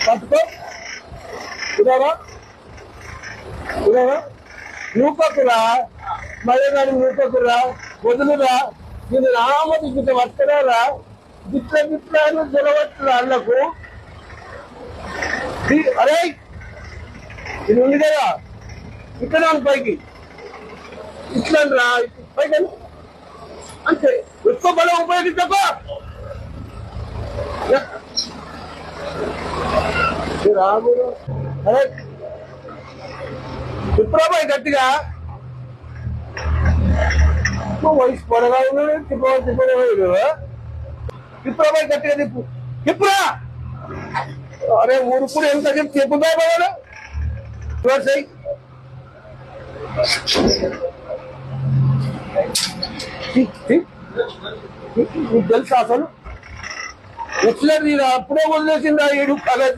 పట్టుకో ఇదారా ఇదారా నూపకురా మళ్ళీ నాడు నూపకురా వదులురా నేను రామది గిట్ట వస్తున్నారా గిట్ల గిట్ల జలవచ్చురా అన్నకు అరే ఇది ఉంది కదా ఇక్కడ పైకి ఇట్లా రా పైకి అంతే ఎక్కువ బలం ఉపయోగించకో రాము అరే తిప్పురాబాయ్ గట్టిగా వయసు పొడగా ఉన్నాడు తిప్పురాబాయ్ గట్టిగా తిప్పు తిప్పురా అరే ఊరుకుడు ఎంత చెప్పి తిప్పుదా బాగా చూసాయి నీకు తెలుసా అసలు వచ్చినది అప్పుడే వదిలేసిందా ఏడు